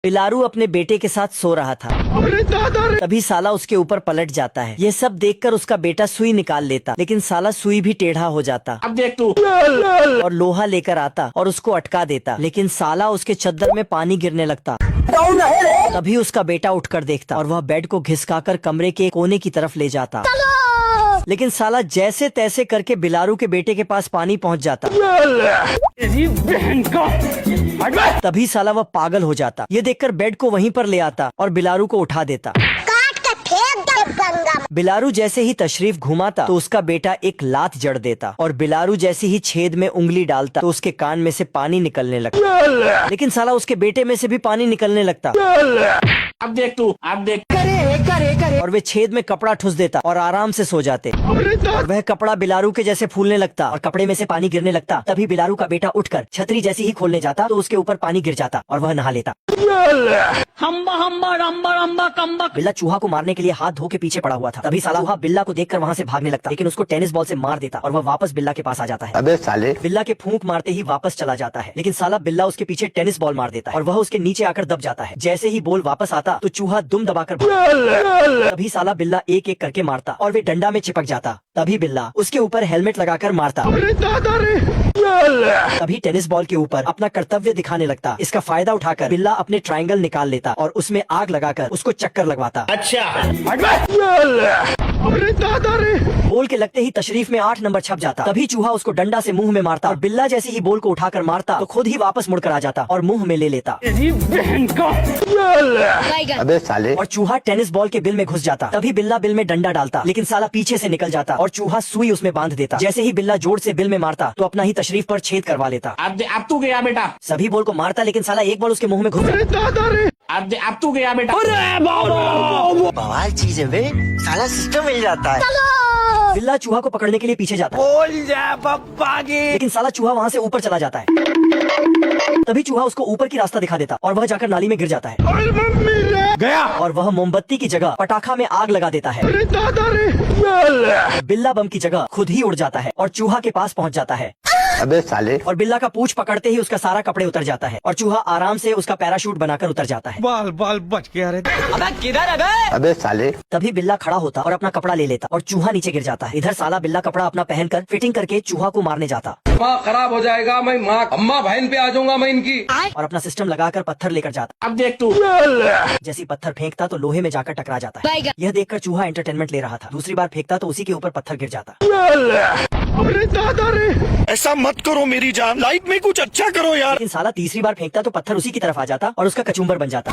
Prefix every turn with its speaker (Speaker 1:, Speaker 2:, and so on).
Speaker 1: बिलारू अपने बेटे के साथ सो रहा था। तभी साला उसके ऊपर पलट जाता है। ये सब देखकर उसका बेटा सुई निकाल लेता, लेकिन साला सुई भी टेढ़ा हो जाता।
Speaker 2: अब देख तू।
Speaker 1: और लोहा लेकर आता और उसको अटका देता, लेकिन साला उसके चद्दर में पानी गिरने लगता। तभी उसका बेटा उठकर देखता और वह बेड को घिसकाकर कमरे के कोने की तरफ ले जाता। लेकिन साला जैसे तैसे करके बिलारू के बेटे के पास पानी पहुंच जाता। तभी साला वह पागल हो जाता। ये देखकर बेड को वहीं पर ले आता और बिलारू को उठा देता। बिलारू जैसे ही तशरीफ घुमाता तो उसका बेटा एक लात जड़ देता और बिलारू जैसे ही छेद में उंगली डालता तो उसके कान में से पानी निकलने लगता। लेकिन साला उसके बेटे में से भी पानी निकलने लगता।
Speaker 2: अब देख तू। अब देख।
Speaker 1: और वे छेद में कपड़ा ठुस देता और आराम से सो जाते। और वह कपड़ा बिलारू के जैसे फूलने लगता और कपड़े में से पानी गिरने लगता। तभी बिलारू का बेटा उठकर छतरी जैसी ही खोलने जाता तो उसके ऊपर पानी गिर जाता और वह नहा लेता।
Speaker 2: हम्बा हम्बा रम्बा रम्बा कम्बा।
Speaker 1: बिल्ला चूहा को मारने के लिए हाथ धो के पीछे पड़ा हुआ था। तभी साला वहाँ बिल्ला को देखकर वहाँ से भागने लगता, लेकिन उसको टेनिस बॉल से मार देता और वह वापस बिल्ला के पास आ जाता है।
Speaker 3: अबे साले।
Speaker 1: बिल्ला के फूंक मारते ही वापस चला जाता है, लेकिन साला बिल्ला उसके पीछे टेनिस बॉल मार देता है और वह उसके नीचे आकर दब जाता है। जैसे ही बॉल वापस आता तो चूहा दुम दबाकर तभी साला बिल्ला एक एक करके मारता और वे डंडा में चिपक जाता। तभी बिल्ला उसके ऊपर हेलमेट लगाकर मारता। तभी टेनिस बॉल के ऊपर अपना कर्तव्य दिखाने लगता। इसका फायदा उठाकर बिल्ला अपने ट्रायंगल निकाल लेता और उसमें आग लगाकर उसको चक्कर लगवाता।
Speaker 2: अच्छा।
Speaker 1: बॉल के लगते ही तशरीफ में 8 नंबर छप जाता। तभी चूहा उसको डंडा से मुंह में मारता और बिल्ला जैसे ही बॉल को उठाकर मारता तो खुद ही वापस मुड़कर आ जाता और मुंह में ले लेता।
Speaker 3: अबे साले।
Speaker 1: और चूहा टेनिस बॉल के बिल में घुस जाता। तभी बिल्ला बिल में डंडा डालता, लेकिन साला पीछे से निकल जाता और चूहा सुई उसमें बांध देता। जैसे ही बिल्ला जोर से बिल में मारता तो अपना ही तशरीफ पर छेद करवा लेता।
Speaker 2: अब तू गया बेटा।
Speaker 1: सभी बॉल को मारता, लेकिन साला एक बॉल उसके मुंह में घुस जाता।
Speaker 2: अब तू गया बेटा।
Speaker 1: बवाल चीज है बे, साला सिस्टम मिल जाता है। बिल्ला चूहा को पकड़ने के लिए पीछे जाता है।
Speaker 2: बोल जा पप्पा की।
Speaker 1: लेकिन साला चूहा वहाँ से ऊपर चला जाता है। तभी चूहा उसको ऊपर की रास्ता दिखा देता और वह जाकर नाली में गिर जाता है।
Speaker 2: गया।
Speaker 1: और वह मोमबत्ती की जगह पटाखा में आग लगा देता है। बिल्ला बम की जगह खुद ही उड़ जाता है और चूहा के पास पहुँच जाता है।
Speaker 3: अबे साले।
Speaker 1: और बिल्ला का पूंछ पकड़ते ही उसका सारा कपड़े उतर जाता है और चूहा आराम से उसका पैराशूट बनाकर उतर जाता है।
Speaker 2: बाल बाल बच गया रे। अबे किधर है?
Speaker 3: अबे साले।
Speaker 1: तभी बिल्ला खड़ा होता और अपना कपड़ा ले लेता और चूहा नीचे गिर जाता है। इधर साला बिल्ला कपड़ा अपना पहनकर फिटिंग करके चूहा को मारने जाता।
Speaker 4: दिमाग खराब हो जाएगा, मैं माँ अम्मा बहन पे आ जाऊंगा मैं इनकी।
Speaker 1: और अपना सिस्टम लगाकर पत्थर लेकर जाता।
Speaker 2: अब देख तू।
Speaker 1: जैसी पत्थर फेंकता तो लोहे में जाकर टकरा जाता है। यह देखकर चूहा एंटरटेनमेंट ले रहा था। दूसरी बार फेंकता तो उसी के ऊपर पत्थर गिर जाता।
Speaker 5: ऐसा मत करो मेरी जान, लाइफ में कुछ अच्छा करो यार।
Speaker 1: लेकिन साला तीसरी बार फेंकता तो पत्थर उसी की तरफ आ जाता और उसका कचुम्बर बन जाता।